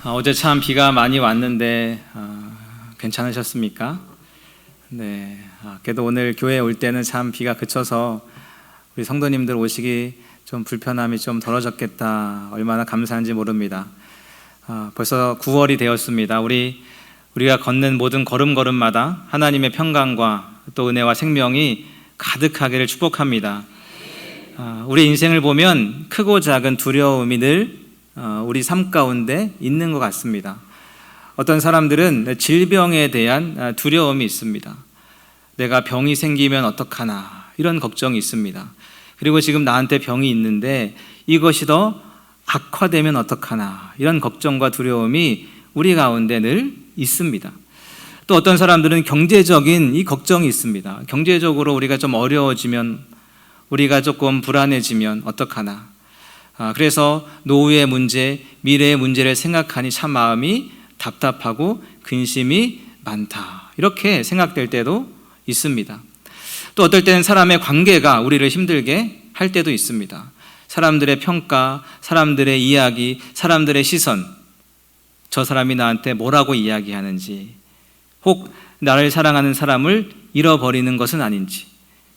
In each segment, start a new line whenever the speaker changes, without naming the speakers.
어제 참 비가 많이 왔는데 괜찮으셨습니까? 네. 그래도 오늘 교회에 올 때는 참 비가 그쳐서 우리 성도님들 오시기 좀 불편함이 좀 덜어졌겠다. 얼마나 감사한지 모릅니다. 벌써 9월이 되었습니다. 우리가 걷는 모든 걸음걸음마다 하나님의 평강과 또 은혜와 생명이 가득하기를 축복합니다. 우리 인생을 보면 크고 작은 두려움이 늘 우리 삶 가운데 있는 것 같습니다. 어떤 사람들은 질병에 대한 두려움이 있습니다. 내가 병이 생기면 어떡하나 이런 걱정이 있습니다. 그리고 지금 나한테 병이 있는데 이것이 더 악화되면 어떡하나 이런 걱정과 두려움이 우리 가운데 늘 있습니다. 또 어떤 사람들은 경제적인 이 걱정이 있습니다. 경제적으로 우리가 좀 어려워지면, 우리가 조금 불안해지면 어떡하나. 그래서 노후의 문제, 미래의 문제를 생각하니 참 마음이 답답하고 근심이 많다, 이렇게 생각될 때도 있습니다. 또 어떨 때는 사람의 관계가 우리를 힘들게 할 때도 있습니다. 사람들의 평가, 사람들의 이야기, 사람들의 시선, 저 사람이 나한테 뭐라고 이야기하는지, 혹 나를 사랑하는 사람을 잃어버리는 것은 아닌지,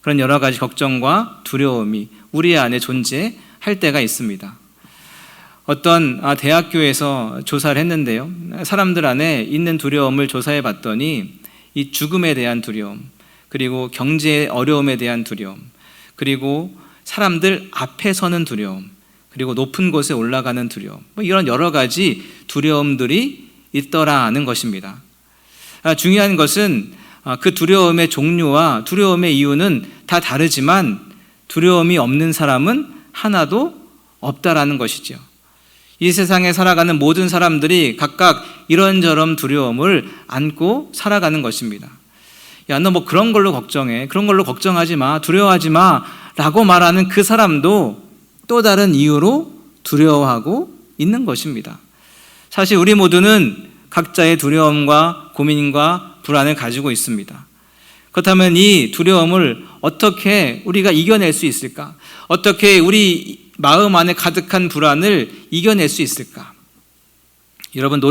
그런 여러 가지 걱정과 두려움이 우리 안에 존재할 때가 있습니다. 어떤 대학교에서 조사를 했는데요, 사람들 안에 있는 두려움을 조사해 봤더니 이 죽음에 대한 두려움, 그리고 경제의 어려움에 대한 두려움, 그리고 사람들 앞에 서는 두려움, 그리고 높은 곳에 올라가는 두려움, 이런 여러 가지 두려움들이 있더라는 것입니다. 중요한 것은 그 두려움의 종류와 두려움의 이유는 다 다르지만 두려움이 없는 사람은 하나도 없다라는 것이죠. 이 세상에 살아가는 모든 사람들이 각각 이런저런 두려움을 안고 살아가는 것입니다. 야, 너 뭐 그런 걸로 걱정해, 그런 걸로 걱정하지 마, 두려워하지 마 라고 말하는 그 사람도 또 다른 이유로 두려워하고 있는 것입니다. 사실 우리 모두는 각자의 두려움과 고민과 불안을 가지고 있습니다. 그렇다면 이 두려움을 어떻게 우리가 이겨낼 수 있을까? 어떻게 우리 마음 안에 가득한 불안을 이겨낼 수 있을까? 여러분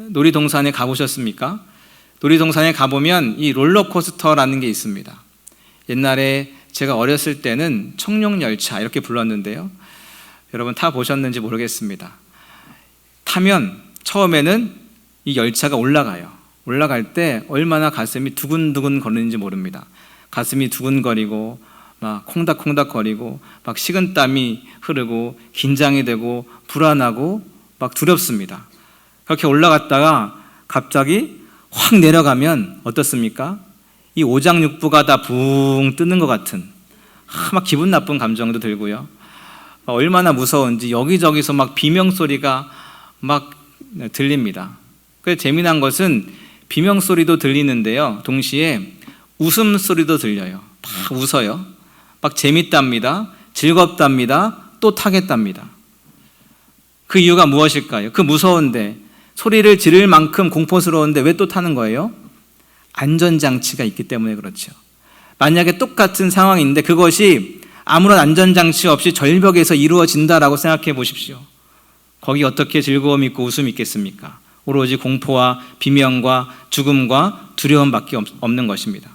놀이동산에 가보셨습니까? 놀이동산에 가보면 이 롤러코스터라는 게 있습니다. 옛날에 제가 어렸을 때는 청룡열차 이렇게 불렀는데요, 여러분 타보셨는지 모르겠습니다. 타면 처음에는 이 열차가 올라갈 때 얼마나 가슴이 두근두근 거리는지 모릅니다. 가슴이 두근거리고 막 콩닥콩닥거리고 막 식은땀이 흐르고 긴장이 되고 불안하고 막 두렵습니다. 그렇게 올라갔다가 갑자기 확 내려가면 어떻습니까? 이 오장육부가 다 붕 뜨는 것 같은 막 기분 나쁜 감정도 들고요, 얼마나 무서운지 여기저기서 막 비명소리가 막 들립니다. 그래서 재미난 것은 비명소리도 들리는데요, 동시에 웃음소리도 들려요. 막 웃어요. 막 재밌답니다, 즐겁답니다, 또 타겠답니다. 그 이유가 무엇일까요? 그 무서운데, 소리를 지를 만큼 공포스러운데 왜 또 타는 거예요? 안전장치가 있기 때문에 그렇죠. 만약에 똑같은 상황인데 그것이 아무런 안전장치 없이 절벽에서 이루어진다라고 생각해 보십시오. 거기 어떻게 즐거움이 있고 웃음이 있겠습니까? 오로지 공포와 비명과 죽음과 두려움밖에 없는 것입니다.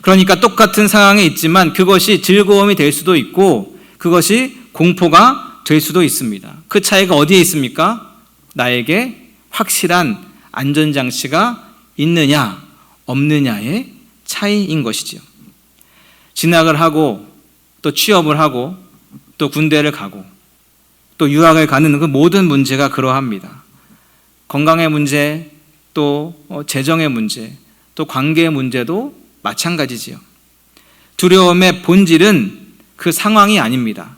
그러니까 똑같은 상황에 있지만 그것이 즐거움이 될 수도 있고 그것이 공포가 될 수도 있습니다. 그 차이가 어디에 있습니까? 나에게 확실한 안전장치가 있느냐 없느냐의 차이인 것이지요. 진학을 하고 또 취업을 하고 또 군대를 가고 또 유학을 가는 그 모든 문제가 그러합니다. 건강의 문제, 또 재정의 문제, 또 관계의 문제도 마찬가지지요. 두려움의 본질은 그 상황이 아닙니다.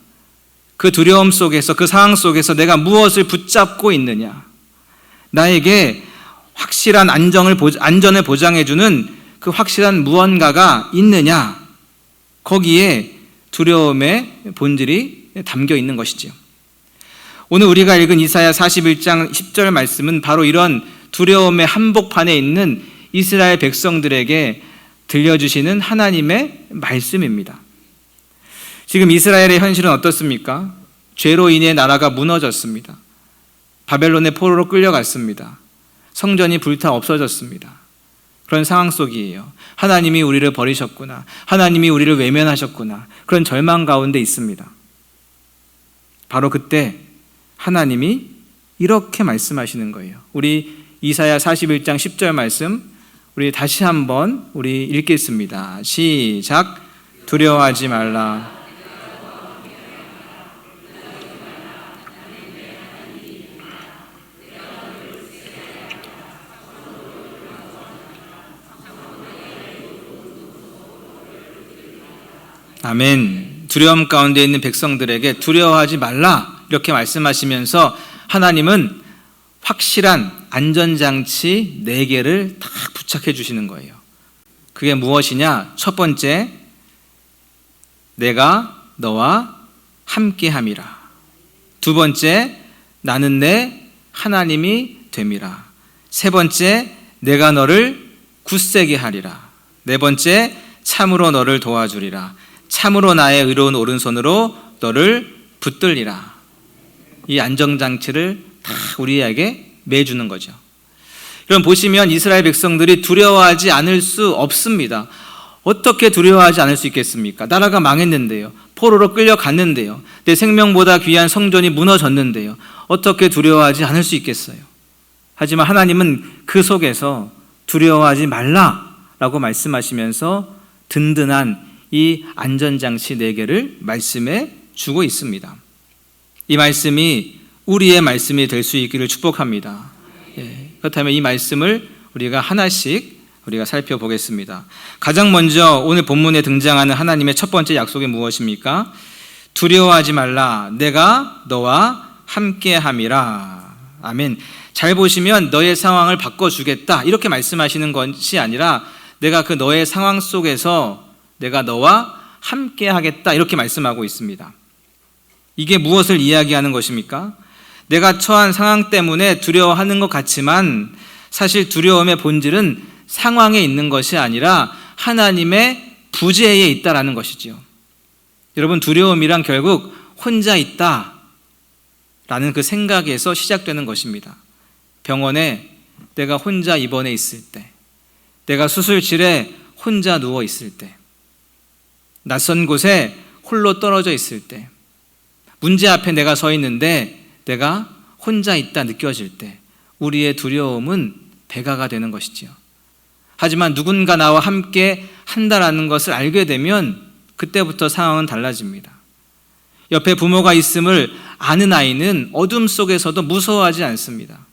그 두려움 속에서, 그 상황 속에서 내가 무엇을 붙잡고 있느냐, 나에게 확실한 안전을 보장해주는 그 확실한 무언가가 있느냐, 거기에 두려움의 본질이 담겨 있는 것이지요. 오늘 우리가 읽은 이사야 41장 10절 말씀은 바로 이런 두려움의 한복판에 있는 이스라엘 백성들에게 들려주시는 하나님의 말씀입니다. 지금 이스라엘의 현실은 어떻습니까? 죄로 인해 나라가 무너졌습니다. 바벨론의 포로로 끌려갔습니다. 성전이 불타 없어졌습니다. 그런 상황 속이에요. 하나님이 우리를 버리셨구나. 하나님이 우리를 외면하셨구나. 그런 절망 가운데 있습니다. 바로 그때 하나님이 이렇게 말씀하시는 거예요. 우리 이사야 41장 10절 말씀 우리 다시 한번 우리 읽겠습니다. 시작. 두려워하지 말라. 아멘. 두려움 가운데 있는 백성들에게 두려워하지 말라 이렇게 말씀하시면서 하나님은 확실한 안전장치 4개를 딱 부착해 주시는 거예요. 그게 무엇이냐? 첫 번째, 내가 너와 함께함이라. 두 번째, 나는 내 하나님이 됨이라. 세 번째, 내가 너를 굳세게 하리라. 네 번째, 참으로 너를 도와주리라. 참으로 나의 의로운 오른손으로 너를 붙들리라. 이 안정장치를 다 우리에게 매주는 거죠. 그럼 보시면 이스라엘 백성들이 두려워하지 않을 수 없습니다. 어떻게 두려워하지 않을 수 있겠습니까? 나라가 망했는데요. 포로로 끌려갔는데요. 내 생명보다 귀한 성전이 무너졌는데요. 어떻게 두려워하지 않을 수 있겠어요? 하지만 하나님은 그 속에서 두려워하지 말라라고 말씀하시면서 든든한 이 안전장치 4개를 말씀해 주고 있습니다. 이 말씀이 우리의 말씀이 될 수 있기를 축복합니다. 그렇다면 이 말씀을 우리가 하나씩 우리가 살펴보겠습니다. 가장 먼저 오늘 본문에 등장하는 하나님의 첫 번째 약속이 무엇입니까? 두려워하지 말라. 내가 너와 함께함이라. 아멘. 잘 보시면 너의 상황을 바꿔주겠다 이렇게 말씀하시는 것이 아니라 내가 그 너의 상황 속에서 내가 너와 함께 하겠다 이렇게 말씀하고 있습니다. 이게 무엇을 이야기하는 것입니까? 내가 처한 상황 때문에 두려워하는 것 같지만 사실 두려움의 본질은 상황에 있는 것이 아니라 하나님의 부재에 있다라는 것이지요. 여러분, 두려움이란 결국 혼자 있다라는 그 생각에서 시작되는 것입니다. 병원에 내가 혼자 입원해 있을 때, 내가 수술실에 혼자 누워 있을 때, 낯선 곳에 홀로 떨어져 있을 때, 문제 앞에 내가 서 있는데 내가 혼자 있다 느껴질 때 우리의 두려움은 배가가 되는 것이지요. 하지만 누군가 나와 함께 한다라는 것을 알게 되면 그때부터 상황은 달라집니다. 옆에 부모가 있음을 아는 아이는 어둠 속에서도 무서워하지 않습니다.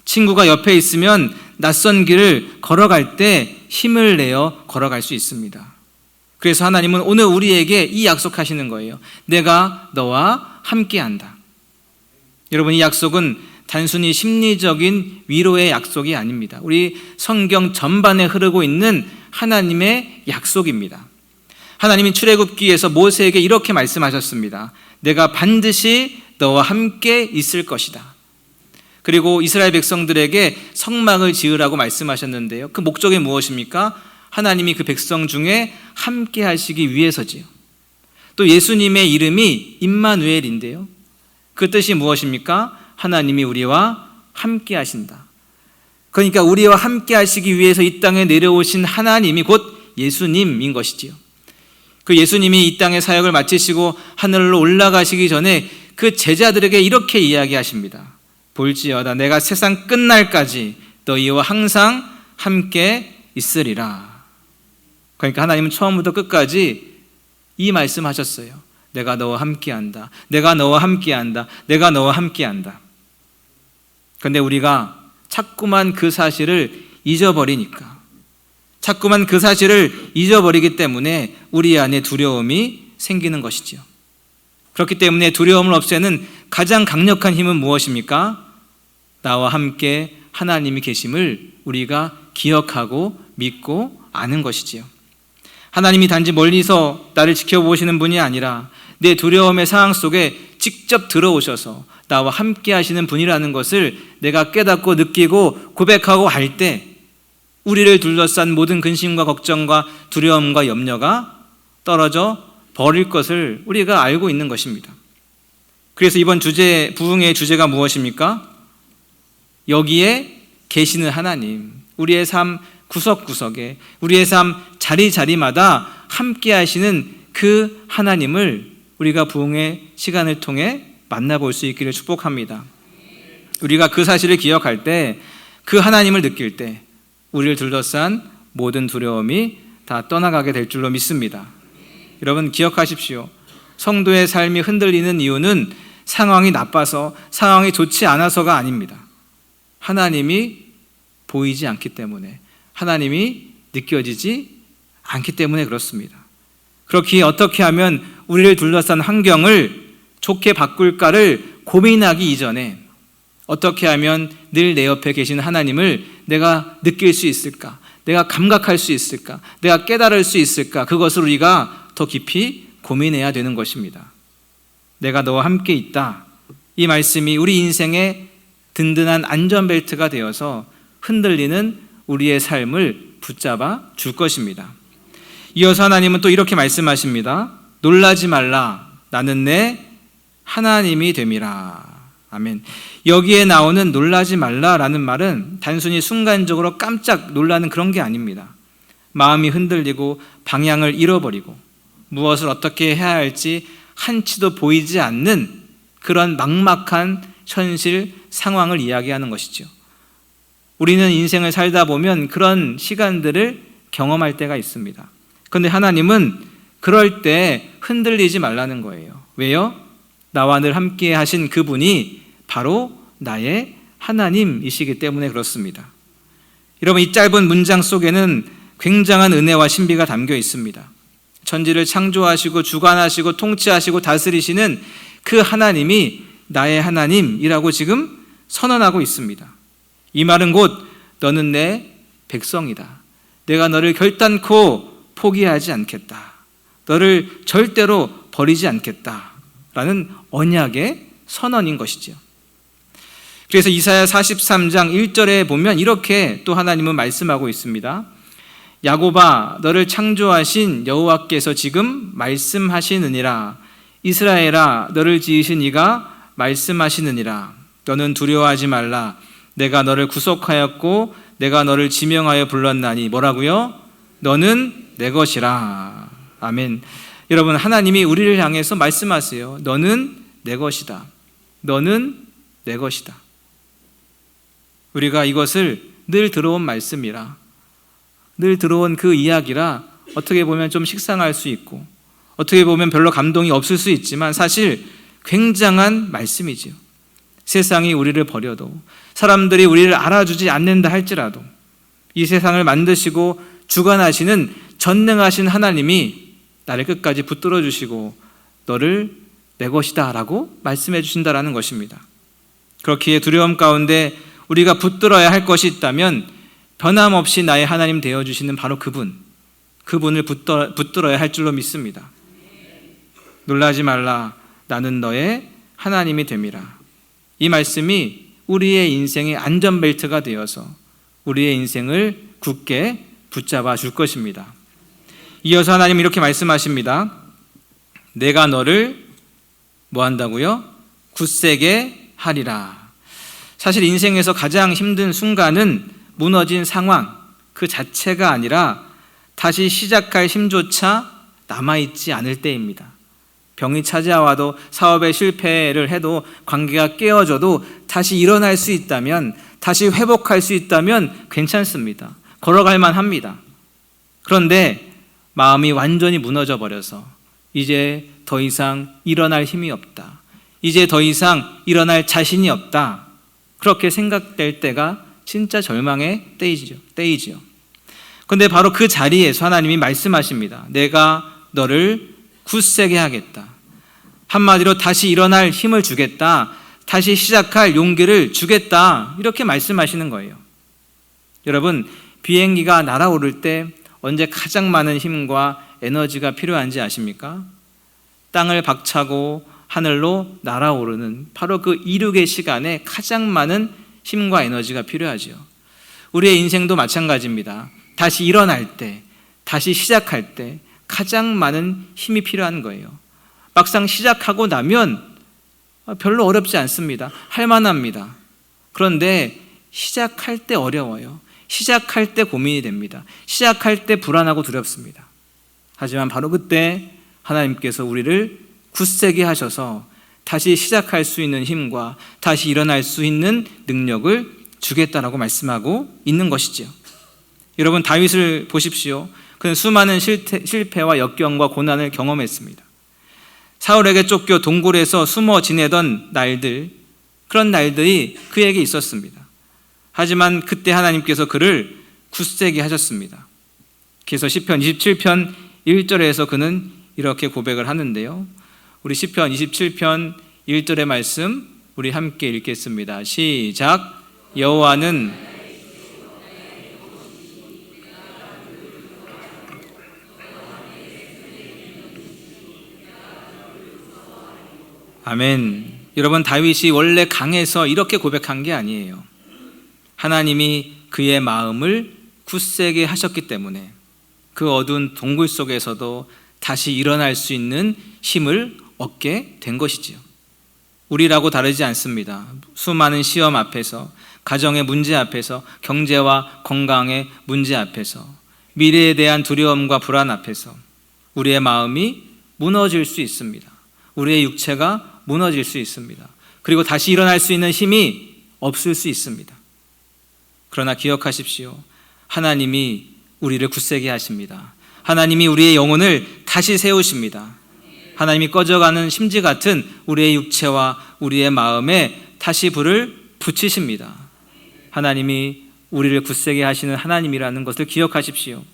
친구가 옆에 있으면 낯선 길을 걸어갈 때 힘을 내어 걸어갈 수 있습니다. 그래서 하나님은 오늘 우리에게 이 약속하시는 거예요. 내가 너와 함께한다. 여러분, 이 약속은 단순히 심리적인 위로의 약속이 아닙니다. 우리 성경 전반에 흐르고 있는 하나님의 약속입니다. 하나님이 출애굽기에서 모세에게 이렇게 말씀하셨습니다. 내가 반드시 너와 함께 있을 것이다. 그리고 이스라엘 백성들에게 성막을 지으라고 말씀하셨는데요. 그 목적이 무엇입니까? 하나님이 그 백성 중에 함께 하시기 위해서지요. 또 예수님의 이름이 임마누엘인데요. 그 뜻이 무엇입니까? 하나님이 우리와 함께 하신다. 그러니까 우리와 함께 하시기 위해서 이 땅에 내려오신 하나님이 곧 예수님인 것이지요. 그 예수님이 이 땅의 사역을 마치시고 하늘로 올라가시기 전에 그 제자들에게 이렇게 이야기하십니다. 볼지어다 내가 세상 끝날까지 너희와 항상 함께 있으리라. 그러니까 하나님은 처음부터 끝까지 이 말씀하셨어요. 내가 너와 함께한다. 내가 너와 함께한다. 내가 너와 함께한다. 그런데 우리가 자꾸만 그 사실을 잊어버리니까, 자꾸만 그 사실을 잊어버리기 때문에 우리 안에 두려움이 생기는 것이지요. 그렇기 때문에 두려움을 없애는 가장 강력한 힘은 무엇입니까? 나와 함께 하나님이 계심을 우리가 기억하고 믿고 아는 것이지요. 하나님이 단지 멀리서 나를 지켜보시는 분이 아니라 내 두려움의 상황 속에 직접 들어오셔서 나와 함께 하시는 분이라는 것을 내가 깨닫고 느끼고 고백하고 할 때 우리를 둘러싼 모든 근심과 걱정과 두려움과 염려가 떨어져 버릴 것을 우리가 알고 있는 것입니다. 그래서 이번 부흥의 주제가 무엇입니까? 여기에 계시는 하나님, 우리의 삶 구석구석에, 우리의 삶 자리자리마다 함께 하시는 그 하나님을 우리가 부흥의 시간을 통해 만나볼 수 있기를 축복합니다. 우리가 그 사실을 기억할 때, 그 하나님을 느낄 때 우리를 둘러싼 모든 두려움이 다 떠나가게 될 줄로 믿습니다. 여러분 기억하십시오. 성도의 삶이 흔들리는 이유는 상황이 나빠서, 상황이 좋지 않아서가 아닙니다. 하나님이 보이지 않기 때문에, 하나님이 느껴지지 않기 때문에 그렇습니다. 그렇기에 어떻게 하면 우리를 둘러싼 환경을 좋게 바꿀까를 고민하기 이전에 어떻게 하면 늘 내 옆에 계신 하나님을 내가 느낄 수 있을까? 내가 감각할 수 있을까? 내가 깨달을 수 있을까? 그것을 우리가 더 깊이 고민해야 되는 것입니다. 내가 너와 함께 있다. 이 말씀이 우리 인생의 든든한 안전벨트가 되어서 흔들리는 우리의 삶을 붙잡아 줄 것입니다. 이어서 하나님은 또 이렇게 말씀하십니다. 놀라지 말라. 나는 내 하나님이 됨이라. 아멘. 여기에 나오는 놀라지 말라라는 말은 단순히 순간적으로 깜짝 놀라는 그런 게 아닙니다. 마음이 흔들리고 방향을 잃어버리고 무엇을 어떻게 해야 할지 한치도 보이지 않는 그런 막막한 현실 상황을 이야기하는 것이죠. 우리는 인생을 살다 보면 그런 시간들을 경험할 때가 있습니다. 그런데 하나님은 그럴 때 흔들리지 말라는 거예요. 왜요? 나와 늘 함께 하신 그분이 바로 나의 하나님이시기 때문에 그렇습니다. 여러분, 이 짧은 문장 속에는 굉장한 은혜와 신비가 담겨 있습니다. 천지를 창조하시고 주관하시고 통치하시고 다스리시는 그 하나님이 나의 하나님이라고 지금 선언하고 있습니다. 이 말은 곧 너는 내 백성이다. 내가 너를 결단코 포기하지 않겠다. 너를 절대로 버리지 않겠다. 라는 언약의 선언인 것이죠. 그래서 이사야 43장 1절에 보면 이렇게 또 하나님은 말씀하고 있습니다. 야곱아, 너를 창조하신 여호와께서 지금 말씀하시느니라. 이스라엘아, 너를 지으신 이가 말씀하시느니라. 너는 두려워하지 말라. 내가 너를 구속하였고 내가 너를 지명하여 불렀나니. 뭐라고요? 너는 내 것이라. 아멘. 여러분, 하나님이 우리를 향해서 말씀하세요. 너는 내 것이다. 너는 내 것이다. 우리가 이것을 늘 들어온 말씀이라, 늘 들어온 그 이야기라 어떻게 보면 좀 식상할 수 있고 어떻게 보면 별로 감동이 없을 수 있지만 사실 굉장한 말씀이지요. 세상이 우리를 버려도, 사람들이 우리를 알아주지 않는다 할지라도 이 세상을 만드시고 주관하시는 전능하신 하나님이 나를 끝까지 붙들어 주시고 너를 내 것이다 라고 말씀해 주신다라는 것입니다. 그렇기에 두려움 가운데 우리가 붙들어야 할 것이 있다면 변함없이 나의 하나님 되어주시는 바로 그분을 붙들어야 할 줄로 믿습니다. 놀라지 말라. 나는 너의 하나님이 됨이라. 이 말씀이 우리의 인생의 안전벨트가 되어서 우리의 인생을 굳게 붙잡아 줄 것입니다. 이어서 하나님은 이렇게 말씀하십니다. 내가 너를 뭐 한다고요? 굳세게 하리라. 사실 인생에서 가장 힘든 순간은 무너진 상황 그 자체가 아니라 다시 시작할 힘조차 남아있지 않을 때입니다. 병이 찾아와도, 사업에 실패를 해도, 관계가 깨어져도 다시 일어날 수 있다면, 다시 회복할 수 있다면 괜찮습니다. 걸어갈 만합니다. 그런데 마음이 완전히 무너져 버려서 이제 더 이상 일어날 힘이 없다, 이제 더 이상 일어날 자신이 없다, 그렇게 생각될 때가 진짜 절망의 때이지요. 그런데 바로 그 자리에서 하나님이 말씀하십니다. 내가 너를 굳세게 하겠다. 한마디로 다시 일어날 힘을 주겠다. 다시 시작할 용기를 주겠다. 이렇게 말씀하시는 거예요. 여러분, 비행기가 날아오를 때 언제 가장 많은 힘과 에너지가 필요한지 아십니까? 땅을 박차고 하늘로 날아오르는 바로 그 이륙의 시간에 가장 많은 힘과 에너지가 필요하죠. 우리의 인생도 마찬가지입니다. 다시 일어날 때, 다시 시작할 때 가장 많은 힘이 필요한 거예요. 막상 시작하고 나면 별로 어렵지 않습니다. 할 만합니다. 그런데 시작할 때 어려워요. 시작할 때 고민이 됩니다. 시작할 때 불안하고 두렵습니다. 하지만 바로 그때 하나님께서 우리를 굳세게 하셔서 다시 시작할 수 있는 힘과 다시 일어날 수 있는 능력을 주겠다라고 말씀하고 있는 것이지요. 여러분, 다윗을 보십시오. 그는 수많은 실패와 역경과 고난을 경험했습니다. 사울에게 쫓겨 동굴에서 숨어 지내던 날들, 그런 날들이 그에게 있었습니다. 하지만 그때 하나님께서 그를 굳세게 하셨습니다. 그래서 시편 27편 1절에서 그는 이렇게 고백을 하는데요. 우리 시편 27편 1절의 말씀 우리 함께 읽겠습니다. 시작. 여호와는 아멘. 여러분, 다윗이 원래 강해서 이렇게 고백한 게 아니에요. 하나님이 그의 마음을 굳세게 하셨기 때문에 그 어두운 동굴 속에서도 다시 일어날 수 있는 힘을 얻게 된 것이지요. 우리라고 다르지 않습니다. 수많은 시험 앞에서, 가정의 문제 앞에서, 경제와 건강의 문제 앞에서, 미래에 대한 두려움과 불안 앞에서 우리의 마음이 무너질 수 있습니다. 우리의 육체가 무너질 수 있습니다. 그리고 다시 일어날 수 있는 힘이 없을 수 있습니다. 그러나 기억하십시오. 하나님이 우리를 굳세게 하십니다. 하나님이 우리의 영혼을 다시 세우십니다. 하나님이 꺼져가는 심지 같은 우리의 육체와 우리의 마음에 다시 불을 붙이십니다. 하나님이 우리를 굳세게 하시는 하나님이라는 것을 기억하십시오.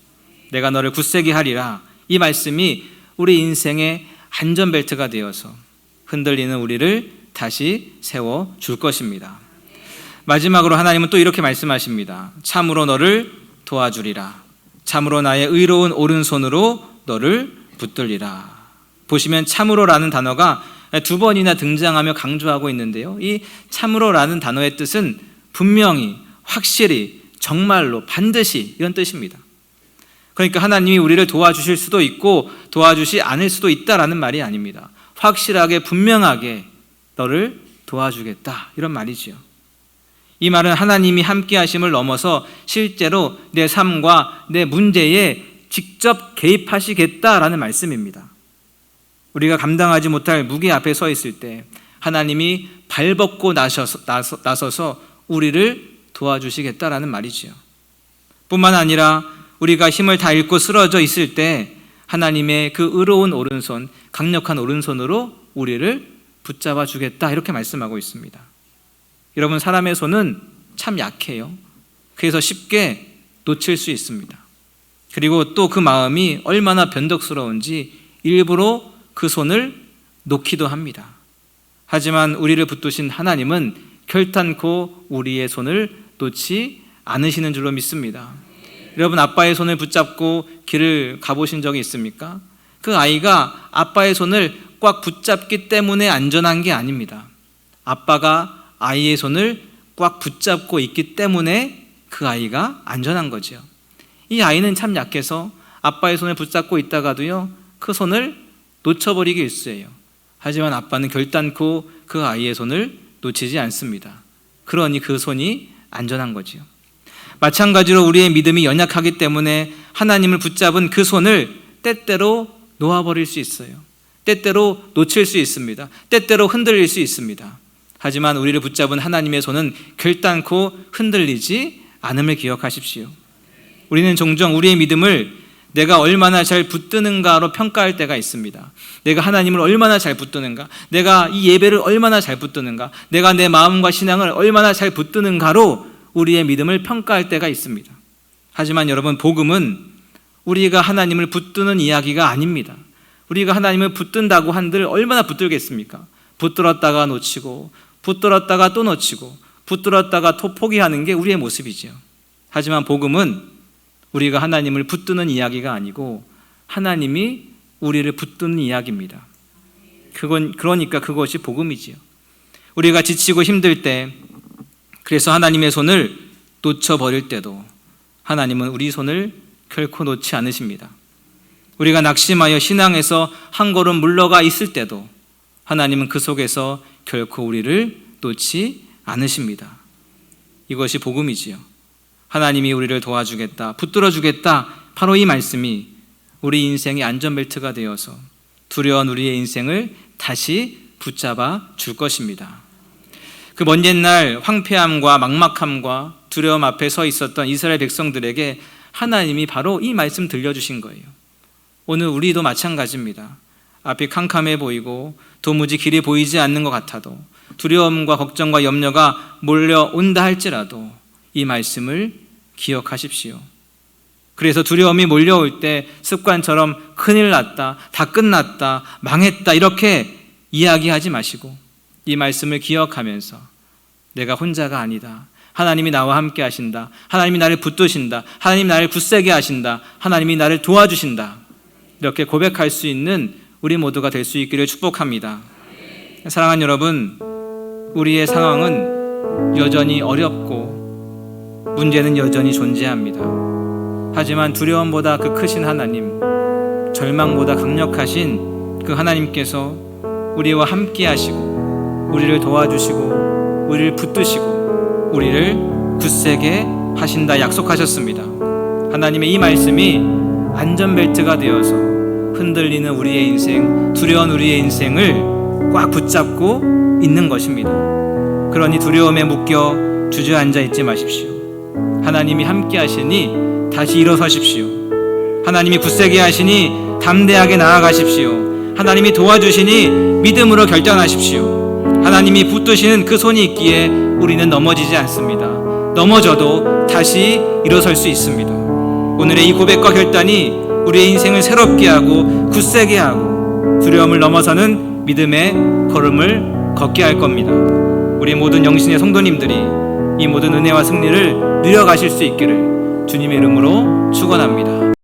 내가 너를 굳세게 하리라. 이 말씀이 우리 인생의 안전벨트가 되어서 흔들리는 우리를 다시 세워줄 것입니다. 마지막으로 하나님은 또 이렇게 말씀하십니다. 참으로 너를 도와주리라. 참으로 나의 의로운 오른손으로 너를 붙들리라. 보시면 참으로라는 단어가 두 번이나 등장하며 강조하고 있는데요. 이 참으로라는 단어의 뜻은 분명히, 확실히, 정말로, 반드시 이런 뜻입니다. 그러니까 하나님이 우리를 도와주실 수도 있고 도와주시 않을 수도 있다라는 말이 아닙니다. 확실하게, 분명하게 너를 도와주겠다, 이런 말이지요. 이 말은 하나님이 함께 하심을 넘어서 실제로 내 삶과 내 문제에 직접 개입하시겠다라는 말씀입니다. 우리가 감당하지 못할 무게 앞에 서 있을 때 하나님이 발벗고 나서서 우리를 도와주시겠다라는 말이지요. 뿐만 아니라 우리가 힘을 다 잃고 쓰러져 있을 때 하나님의 그 의로운 오른손, 강력한 오른손으로 우리를 붙잡아 주겠다, 이렇게 말씀하고 있습니다. 여러분, 사람의 손은 참 약해요. 그래서 쉽게 놓칠 수 있습니다. 그리고 또 그 마음이 얼마나 변덕스러운지 일부러 그 손을 놓기도 합니다. 하지만 우리를 붙드신 하나님은 결단코 우리의 손을 놓지 않으시는 줄로 믿습니다. 여러분, 아빠의 손을 붙잡고 길을 가보신 적이 있습니까? 그 아이가 아빠의 손을 꽉 붙잡기 때문에 안전한 게 아닙니다. 아빠가 아이의 손을 꽉 붙잡고 있기 때문에 그 아이가 안전한 거죠. 이 아이는 참 약해서 아빠의 손을 붙잡고 있다가도요, 그 손을 놓쳐버리기 일쑤예요. 하지만 아빠는 결단코 그 아이의 손을 놓치지 않습니다. 그러니 그 손이 안전한 거지요. 마찬가지로 우리의 믿음이 연약하기 때문에 하나님을 붙잡은 그 손을 때때로 놓아버릴 수 있어요. 때때로 놓칠 수 있습니다. 때때로 흔들릴 수 있습니다. 하지만 우리를 붙잡은 하나님의 손은 결단코 흔들리지 않음을 기억하십시오. 우리는 종종 우리의 믿음을 내가 얼마나 잘 붙드는가로 평가할 때가 있습니다. 내가 하나님을 얼마나 잘 붙드는가, 내가 이 예배를 얼마나 잘 붙드는가, 내가 내 마음과 신앙을 얼마나 잘 붙드는가로 우리의 믿음을 평가할 때가 있습니다. 하지만 여러분, 복음은 우리가 하나님을 붙드는 이야기가 아닙니다. 우리가 하나님을 붙든다고 한들 얼마나 붙들겠습니까? 붙들었다가 놓치고, 붙들었다가 또 놓치고, 붙들었다가 또 포기하는 게 우리의 모습이죠. 하지만 복음은 우리가 하나님을 붙드는 이야기가 아니고 하나님이 우리를 붙드는 이야기입니다. 그러니까 그것이 복음이지요. 우리가 지치고 힘들 때, 그래서 하나님의 손을 놓쳐버릴 때도 하나님은 우리 손을 결코 놓지 않으십니다. 우리가 낙심하여 신앙에서 한 걸음 물러가 있을 때도 하나님은 그 속에서 결코 우리를 놓지 않으십니다. 이것이 복음이지요. 하나님이 우리를 도와주겠다, 붙들어 주겠다. 바로 이 말씀이 우리 인생의 안전벨트가 되어서 두려운 우리의 인생을 다시 붙잡아 줄 것입니다. 그 먼 옛날 황폐함과 막막함과 두려움 앞에 서 있었던 이스라엘 백성들에게 하나님이 바로 이 말씀 들려주신 거예요. 오늘 우리도 마찬가지입니다. 앞이 캄캄해 보이고 도무지 길이 보이지 않는 것 같아도 두려움과 걱정과 염려가 몰려온다 할지라도 이 말씀을 기억하십시오. 그래서 두려움이 몰려올 때 습관처럼 큰일 났다, 다 끝났다, 망했다 이렇게 이야기하지 마시고 이 말씀을 기억하면서 내가 혼자가 아니다. 하나님이 나와 함께 하신다. 하나님이 나를 붙드신다. 하나님이 나를 굳세게 하신다. 하나님이 나를 도와주신다. 이렇게 고백할 수 있는 우리 모두가 될 수 있기를 축복합니다. 사랑하는 여러분, 우리의 상황은 여전히 어렵고 문제는 여전히 존재합니다. 하지만 두려움보다 그 크신 하나님, 절망보다 강력하신 그 하나님께서 우리와 함께 하시고 우리를 도와주시고 우리를 붙드시고 우리를 굳세게 하신다 약속하셨습니다. 하나님의 이 말씀이 안전벨트가 되어서 흔들리는 우리의 인생, 두려운 우리의 인생을 꽉 붙잡고 있는 것입니다. 그러니 두려움에 묶여 주저앉아 있지 마십시오. 하나님이 함께 하시니 다시 일어서십시오. 하나님이 굳세게 하시니 담대하게 나아가십시오. 하나님이 도와주시니 믿음으로 결단하십시오. 하나님이 붙드시는 그 손이 있기에 우리는 넘어지지 않습니다. 넘어져도 다시 일어설 수 있습니다. 오늘의 이 고백과 결단이 우리의 인생을 새롭게 하고 굳세게 하고 두려움을 넘어서는 믿음의 걸음을 걷게 할 겁니다. 우리 모든 영신의 성도님들이 이 모든 은혜와 승리를 누려가실 수 있기를 주님의 이름으로 축원합니다.